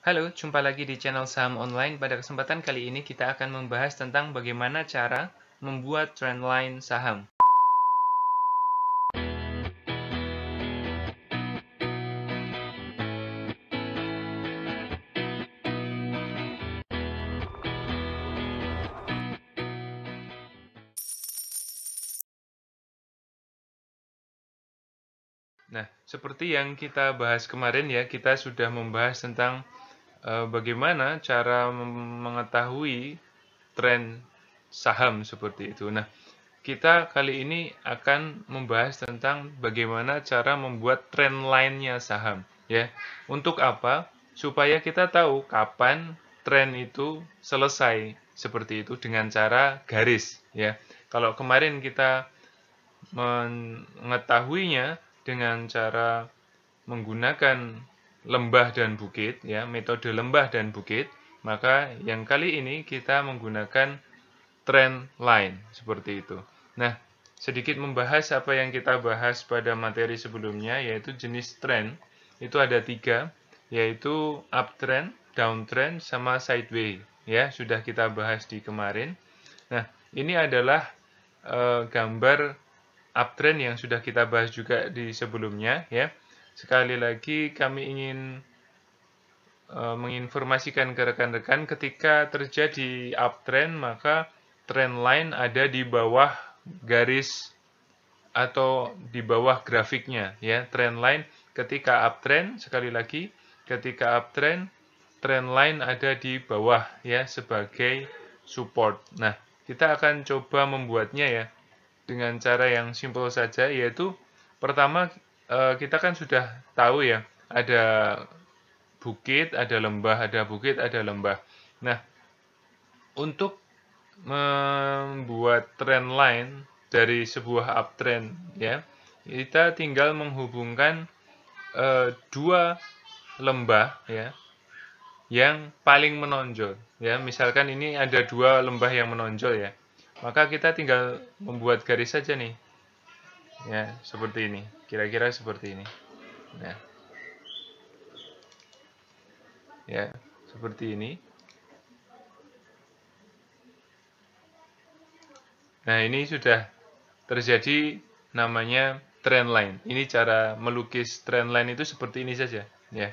Halo, jumpa lagi di channel Saham Online. Pada kesempatan kali ini kita akan membahas tentang bagaimana cara membuat trendline saham. Nah, seperti yang kita bahas kemarin ya, kita sudah membahas tentang bagaimana cara mengetahui tren saham seperti itu. Nah, kita kali ini akan membahas tentang bagaimana cara membuat trendline-nya saham, ya. Untuk apa? Supaya kita tahu kapan tren itu selesai, seperti itu dengan cara garis, ya. Kalau kemarin kita mengetahuinya dengan cara menggunakan lembah dan bukit, ya, metode lembah dan bukit, maka yang kali ini kita menggunakan trend line seperti itu. Nah, sedikit membahas apa yang kita bahas pada materi sebelumnya, yaitu jenis trend itu ada 3, yaitu uptrend, downtrend, sama sideways. Ya, sudah kita bahas di kemarin. Nah, ini adalah gambar uptrend yang sudah kita bahas juga di sebelumnya, ya. Sekali lagi kami ingin menginformasikan ke rekan-rekan ketika terjadi uptrend maka trend line ada di bawah garis atau di bawah grafiknya, ya. Trend line ketika uptrend, sekali lagi ketika uptrend trend line ada di bawah, ya, sebagai support. Nah, kita akan coba membuatnya ya dengan cara yang simple saja, yaitu pertama kita kan sudah tahu ya, ada bukit, ada lembah, ada bukit, ada lembah. Nah, untuk membuat trend line dari sebuah uptrend, ya, kita tinggal menghubungkan dua lembah, ya, yang paling menonjol, ya. Misalkan ini ada dua lembah yang menonjol, ya, maka kita tinggal membuat garis saja nih, ya, seperti ini, kira-kira seperti ini, ya, seperti ini. Nah, ini sudah terjadi namanya trend line. Ini cara melukis trend line itu seperti ini saja, ya.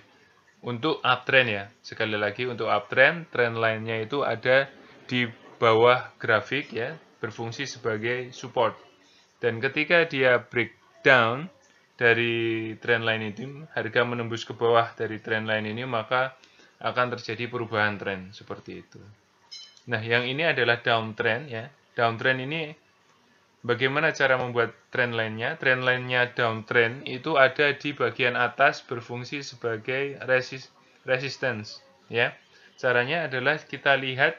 Untuk uptrend, ya. Sekali lagi untuk uptrend, trend line-nya itu ada di bawah grafik, ya, berfungsi sebagai support. Dan ketika dia breakdown dari trend line itu, harga menembus ke bawah dari trend line ini, maka akan terjadi perubahan tren seperti itu. Nah, yang ini adalah downtrend, ya. Downtrend ini bagaimana cara membuat trend line-nya? Trend line-nya downtrend itu ada di bagian atas berfungsi sebagai resistance, ya. Caranya adalah kita lihat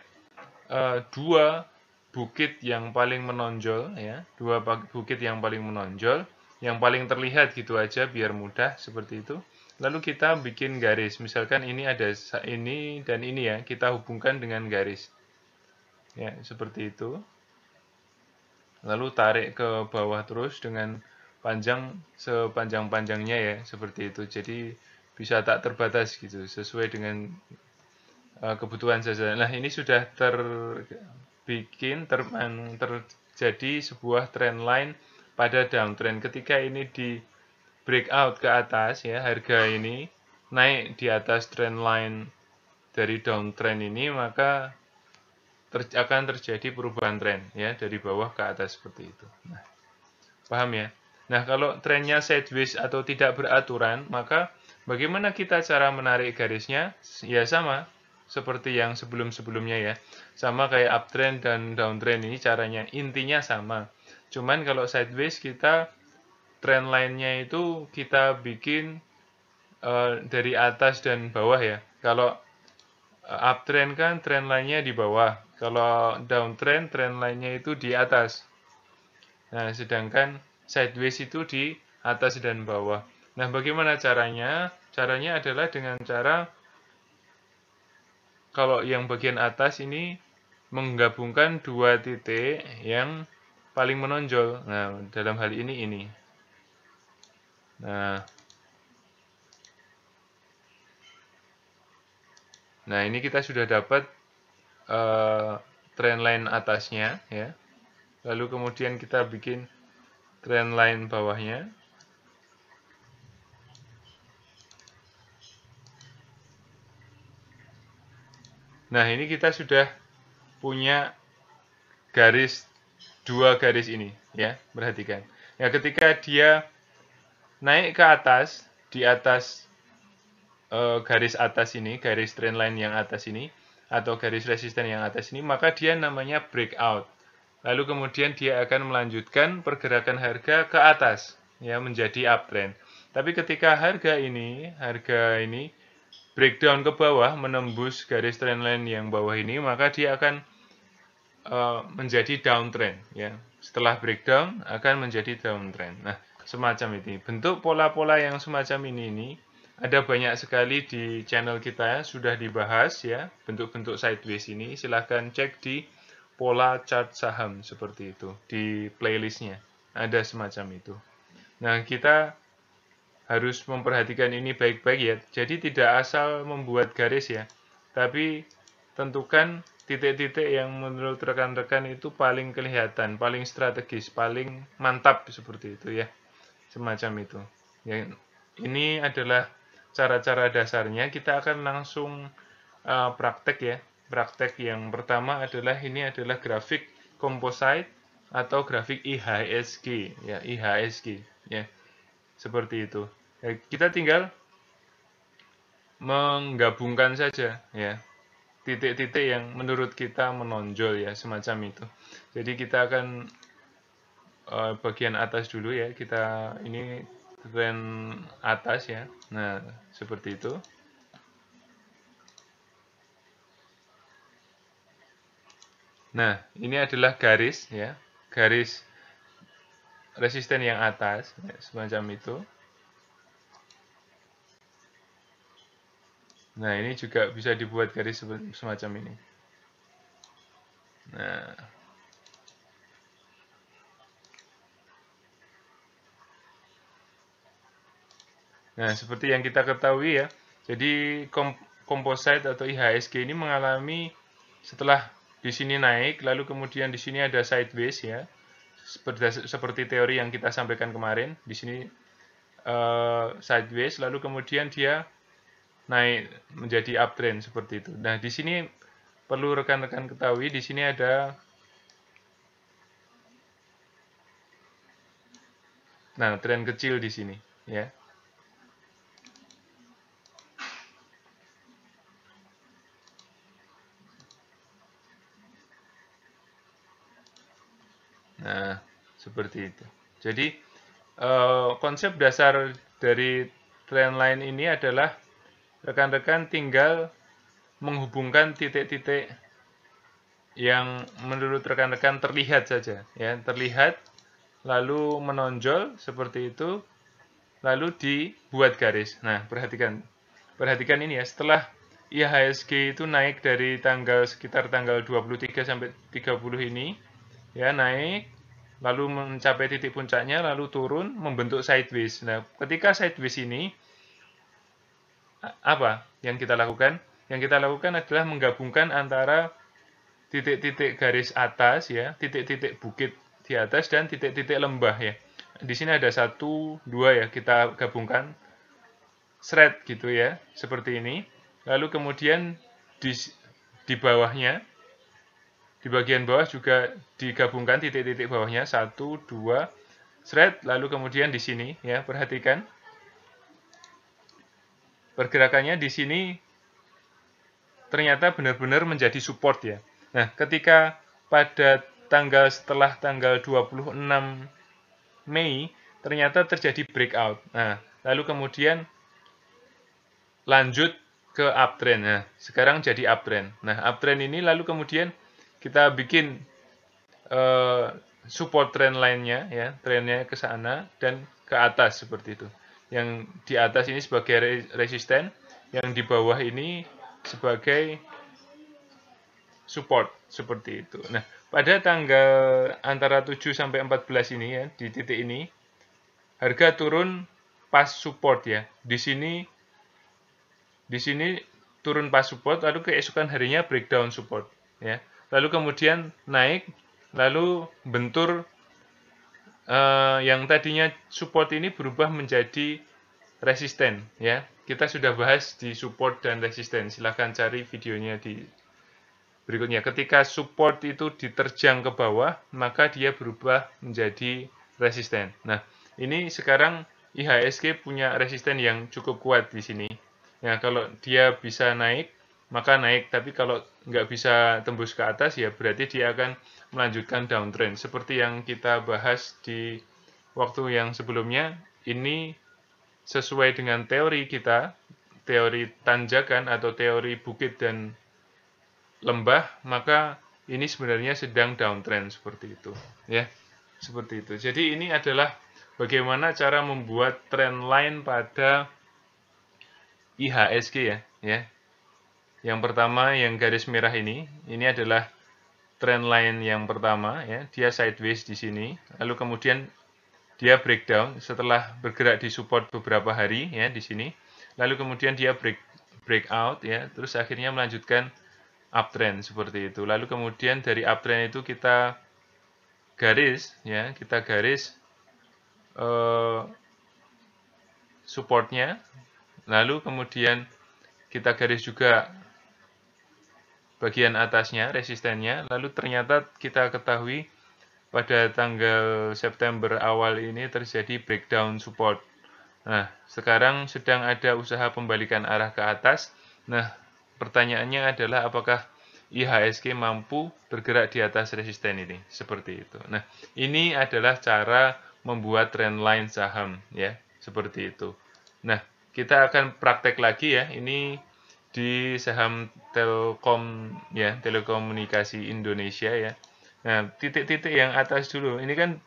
dua bukit yang paling menonjol, ya. Dua bukit yang paling menonjol, yang paling terlihat gitu aja biar mudah seperti itu. Lalu kita bikin garis. Misalkan ini ada ini dan ini, ya. Kita hubungkan dengan garis. Ya, seperti itu. Lalu tarik ke bawah terus dengan panjang sepanjang-panjangnya, ya, seperti itu. Jadi bisa tak terbatas gitu, sesuai dengan kebutuhan saja. Nah, ini sudah terjadi sebuah trend line pada downtrend. Ketika ini di breakout ke atas, ya, harga ini naik di atas trend line dari downtrend ini, maka akan terjadi perubahan tren, ya, dari bawah ke atas seperti itu. Nah, paham ya? Nah, kalau trennya sideways atau tidak beraturan, maka bagaimana kita cara menarik garisnya? Ya sama seperti yang sebelum-sebelumnya, ya. Sama kayak uptrend dan downtrend ini caranya, intinya sama. Cuman kalau sideways kita trend line-nya itu kita bikin dari atas dan bawah, ya. Kalau uptrend kan trend line-nya di bawah. Kalau downtrend trend line-nya itu di atas. Nah, sedangkan sideways itu di atas dan bawah. Nah, bagaimana caranya? Caranya adalah dengan cara kalau yang bagian atas ini menggabungkan dua titik yang paling menonjol. Nah, dalam hal ini. Nah, Nah, ini kita sudah dapat trendline atasnya ya. Lalu kemudian kita bikin trendline bawahnya. Nah, ini kita sudah punya dua garis ini ya, perhatikan. Ya, ketika dia naik ke atas, di atas garis atas ini, garis trendline yang atas ini, atau garis resisten yang atas ini, maka dia namanya breakout. Lalu kemudian dia akan melanjutkan pergerakan harga ke atas, ya, menjadi uptrend. Tapi ketika harga ini breakdown ke bawah, menembus garis trendline yang bawah ini, maka dia akan menjadi downtrend, ya. Setelah breakdown akan menjadi downtrend. Nah, semacam ini. Bentuk pola-pola yang semacam ini ada banyak sekali di channel kita, sudah dibahas ya, bentuk-bentuk sideways ini. Silahkan cek di pola chart saham seperti itu, di playlistnya. Ada semacam itu. Nah, kita harus memperhatikan ini baik-baik ya. Jadi tidak asal membuat garis ya, tapi tentukan titik-titik yang menurut rekan-rekan itu paling kelihatan, paling strategis, paling mantap seperti itu ya. Semacam itu. Ya, ini adalah cara-cara dasarnya. Kita akan langsung praktek ya. Praktek yang pertama adalah ini adalah grafik composite atau grafik IHSG ya, IHSG ya. Seperti itu. Ya, kita tinggal menggabungkan saja ya titik-titik yang menurut kita menonjol ya, semacam itu. Jadi kita akan bagian atas dulu ya, kita ini trend atas ya. Nah, seperti itu. Nah, ini adalah garis ya, garis resisten yang atas ya, semacam itu. Nah, ini juga bisa dibuat garis semacam ini. Nah, seperti yang kita ketahui ya, jadi composite atau IHSG ini mengalami setelah di sini naik, lalu kemudian di sini ada sideways ya, seperti teori yang kita sampaikan kemarin. Di sini sideways, lalu kemudian dia naik menjadi uptrend seperti itu. Nah, di sini perlu rekan-rekan ketahui, di sini ada tren kecil di sini ya. Nah, seperti itu. Jadi konsep dasar dari trendline ini adalah rekan-rekan tinggal menghubungkan titik-titik yang menurut rekan-rekan terlihat saja ya, terlihat lalu menonjol seperti itu, lalu dibuat garis. Nah, perhatikan ini ya, setelah IHSG itu naik dari sekitar tanggal 23 sampai 30 ini ya, naik lalu mencapai titik puncaknya, lalu turun membentuk sideways. Nah, ketika sideways ini apa yang kita lakukan? Yang kita lakukan adalah menggabungkan antara titik-titik garis atas ya, titik-titik bukit di atas dan titik-titik lembah ya. Di sini ada 1, 2 ya, kita gabungkan thread gitu ya, seperti ini. Lalu kemudian di bawahnya, di bagian bawah juga digabungkan titik-titik bawahnya 1, 2 thread, lalu kemudian di sini ya, perhatikan pergerakannya di sini ternyata benar-benar menjadi support ya. Nah, ketika pada setelah tanggal 26 Mei ternyata terjadi breakout. Nah, lalu kemudian lanjut ke uptrend. Nah, sekarang jadi uptrend. Nah, uptrend ini lalu kemudian kita bikin support trend lainnya ya, trennya ke sana dan ke atas seperti itu. Yang di atas ini sebagai resisten, yang di bawah ini sebagai support seperti itu. Nah, pada tanggal antara 7 sampai 14 ini ya, di titik ini harga turun pas support ya. Di sini turun pas support, lalu keesokan harinya breakdown support, ya. Lalu kemudian naik, lalu bentur yang tadinya support ini berubah menjadi resisten, ya. Kita sudah bahas di support dan resisten. Silahkan cari videonya di berikutnya. Ketika support itu diterjang ke bawah, maka dia berubah menjadi resisten. Nah, ini sekarang IHSG punya resisten yang cukup kuat di sini. Ya, kalau dia bisa naik, maka naik. Tapi kalau nggak bisa tembus ke atas, ya berarti dia akan melanjutkan downtrend. Seperti yang kita bahas di waktu yang sebelumnya, ini sesuai dengan teori kita, teori tanjakan atau teori bukit dan lembah, maka ini sebenarnya sedang downtrend seperti itu, ya. Seperti itu. Jadi ini adalah bagaimana cara membuat trend line pada IHSG, ya. Yang pertama yang garis merah ini adalah trend line yang pertama, ya. Dia sideways di sini, lalu kemudian dia breakdown setelah bergerak di support beberapa hari, ya, di sini. Lalu kemudian dia breakout, ya, terus akhirnya melanjutkan uptrend seperti itu. Lalu kemudian dari uptrend itu kita garis, ya, kita garis supportnya. Lalu kemudian kita garis juga bagian atasnya, resistennya. Lalu ternyata kita ketahui pada tanggal September awal ini terjadi breakdown support. Nah, sekarang sedang ada usaha pembalikan arah ke atas. Nah, pertanyaannya adalah apakah IHSG mampu bergerak di atas resisten ini, seperti itu. Nah, ini adalah cara membuat trend line saham, ya, seperti itu. Nah, kita akan praktek lagi, ya, ini di saham Telkom, ya, Telekomunikasi Indonesia, ya. Nah, titik-titik yang atas dulu, ini kan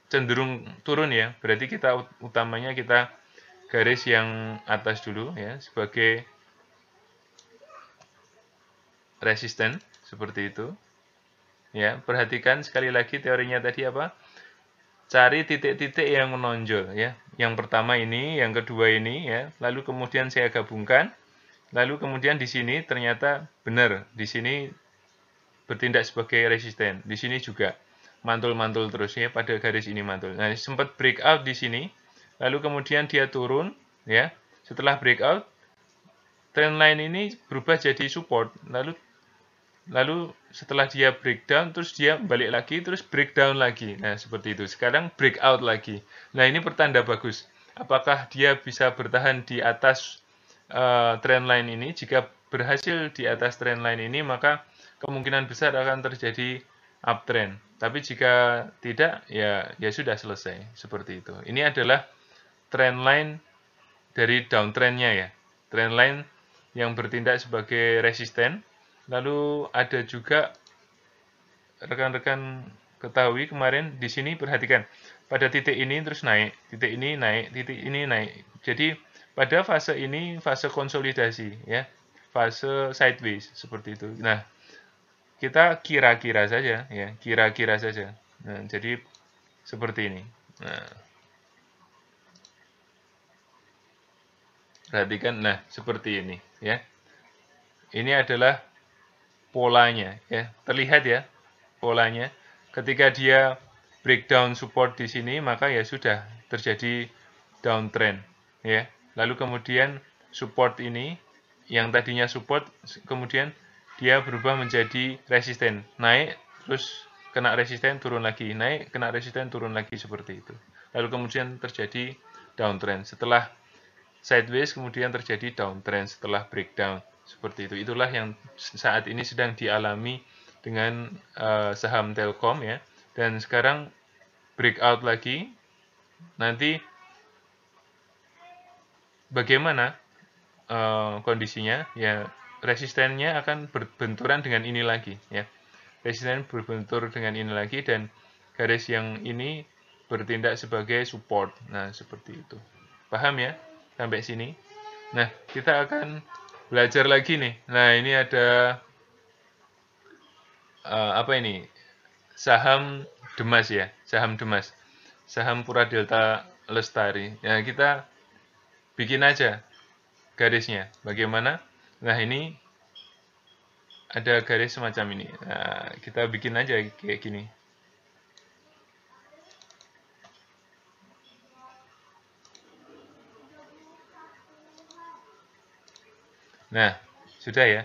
cenderung turun, ya, berarti kita utamanya kita garis yang atas dulu, ya, sebagai resisten, seperti itu, ya. Perhatikan sekali lagi teorinya tadi apa, cari titik-titik yang menonjol, ya. Yang pertama ini, yang kedua ini, ya, lalu kemudian saya gabungkan, lalu kemudian di sini ternyata benar, di sini bertindak sebagai resisten, di sini juga mantul-mantul terus, ya, pada garis ini mantul. Nah, sempat breakout di sini, lalu kemudian dia turun, ya. Setelah breakout, trendline ini berubah jadi support, lalu setelah dia breakdown, terus dia balik lagi, terus breakdown lagi. Nah, seperti itu. Sekarang breakout lagi. Nah, ini pertanda bagus. Apakah dia bisa bertahan di atas trendline ini? Jika berhasil di atas trendline ini, maka kemungkinan besar akan terjadi uptrend. Tapi jika tidak, ya sudah selesai. Seperti itu. Ini adalah trendline dari downtrendnya, ya. Trendline yang bertindak sebagai resisten. Lalu ada juga rekan-rekan ketahui kemarin di sini, perhatikan pada titik ini terus naik, titik ini naik, titik ini naik. Jadi pada fase ini fase konsolidasi, ya, fase sideways seperti itu. Nah, kita kira-kira saja, ya, kira-kira saja. Nah, jadi seperti ini. Nah, perhatikan, nah seperti ini, ya. Ini adalah polanya, ya, terlihat, ya, polanya. Ketika dia breakdown support di sini, maka ya sudah terjadi downtrend, ya. Lalu kemudian support ini yang tadinya support, kemudian dia berubah menjadi resisten, naik terus kena resisten turun lagi, naik kena resisten turun lagi, seperti itu. Lalu kemudian terjadi downtrend. Setelah sideways kemudian terjadi downtrend setelah breakdown, seperti itu. Itulah yang saat ini sedang dialami dengan saham Telkom, ya. Dan sekarang breakout lagi. Nanti bagaimana kondisinya? Ya, resistennya akan berbenturan dengan ini lagi, ya. Resisten berbentur dengan ini lagi dan garis yang ini bertindak sebagai support. Nah, seperti itu. Paham, ya? Sampai sini. Nah, kita akan belajar lagi nih. Nah, ini ada apa ini? Saham Demas, ya. Saham Demas. Saham Pura Delta Lestari. Ya, kita bikin aja garisnya. Bagaimana? Nah, ini ada garis semacam ini. Nah, kita bikin aja kayak gini. Nah, sudah ya.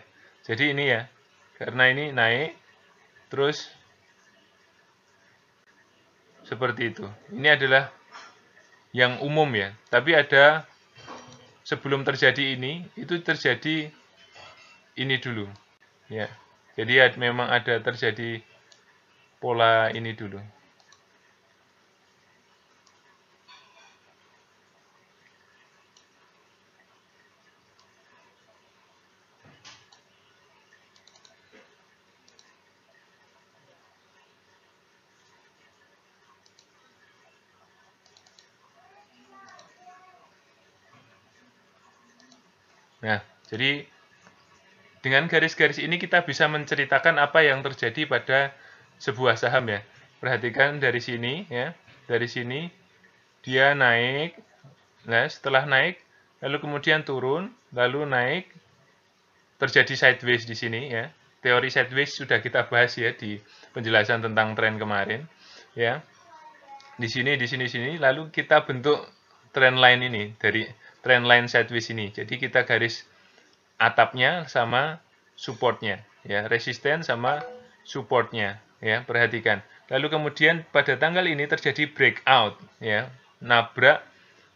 Jadi ini ya, karena ini naik, terus seperti itu. Ini adalah yang umum ya. Tapi ada sebelum terjadi ini, itu terjadi ini dulu. Ya. Jadi memang ada terjadi pola ini dulu. Nah, jadi dengan garis-garis ini kita bisa menceritakan apa yang terjadi pada sebuah saham ya. Perhatikan dari sini ya, dari sini dia naik. Nah, setelah naik lalu kemudian turun, lalu naik, terjadi sideways di sini ya. Teori sideways sudah kita bahas ya di penjelasan tentang tren kemarin ya. Di sini, lalu kita bentuk trend line ini dari trend line sideways ini. Jadi kita garis atapnya sama supportnya ya, resisten sama supportnya ya, perhatikan. Lalu kemudian pada tanggal ini terjadi breakout ya, nabrak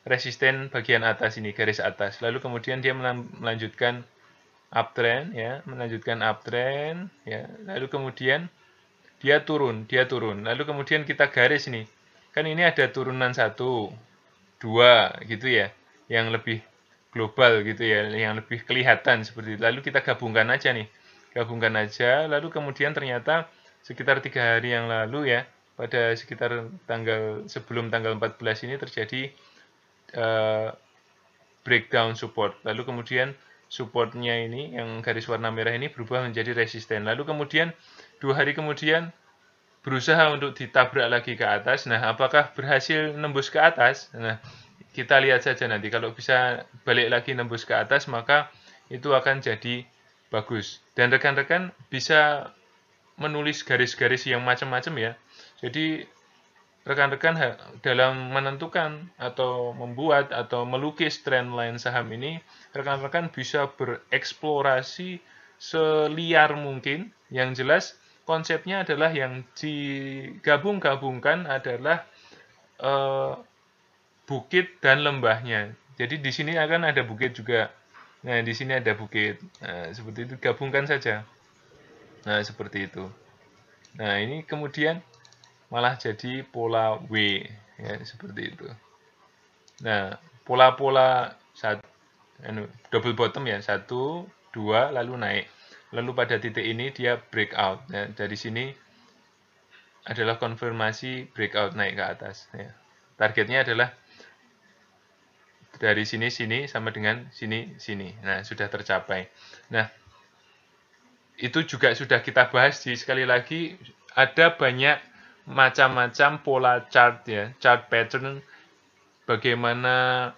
resisten bagian atas ini, garis atas. Lalu kemudian dia melanjutkan uptrend ya, melanjutkan uptrend ya. Lalu kemudian dia turun. Lalu kemudian kita garis nih. Kan ini ada turunan 1, 2 gitu ya, yang lebih global gitu ya, yang lebih kelihatan seperti itu. Lalu kita gabungkan aja nih. Gabungkan aja, lalu kemudian ternyata sekitar 3 hari yang lalu ya, pada sekitar sebelum tanggal 14 ini terjadi breakdown support. Lalu kemudian supportnya ini yang garis warna merah ini berubah menjadi resisten. Lalu kemudian 2 hari kemudian berusaha untuk ditabrak lagi ke atas. Nah, apakah berhasil nembus ke atas? Nah, kita lihat saja nanti. Kalau bisa balik lagi nembus ke atas, maka itu akan jadi bagus. Dan rekan-rekan bisa menulis garis-garis yang macam-macam ya. Jadi rekan-rekan dalam menentukan atau membuat atau melukis trendline saham ini, rekan-rekan bisa bereksplorasi seliar mungkin. Yang jelas konsepnya adalah yang digabung-gabungkan adalah bukit dan lembahnya. Jadi di sini akan ada bukit juga. Nah, di sini ada bukit. Nah, seperti itu, gabungkan saja. Nah, seperti itu. Nah, ini kemudian malah jadi pola W ya, seperti itu. Nah, pola-pola double bottom ya, 1, 2 lalu naik. Lalu pada titik ini dia breakout. Nah, dari sini adalah konfirmasi breakout naik ke atas ya. Targetnya adalah dari sini sama dengan sini. Nah, sudah tercapai. Nah, itu juga sudah kita bahas sekali lagi, ada banyak macam-macam pola chart ya, chart pattern, bagaimana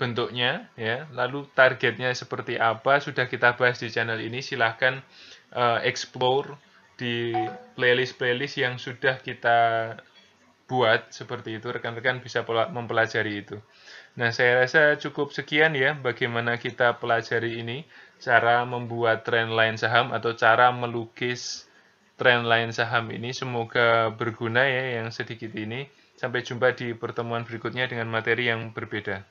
bentuknya ya, lalu targetnya seperti apa, sudah kita bahas di channel ini. Silahkan explore di playlist-playlist yang sudah kita buat seperti itu, rekan-rekan bisa mempelajari itu. Nah, saya rasa cukup sekian ya, bagaimana kita pelajari ini, cara membuat trendline saham atau cara melukis trendline saham ini. Semoga berguna ya yang sedikit ini. Sampai jumpa di pertemuan berikutnya dengan materi yang berbeda.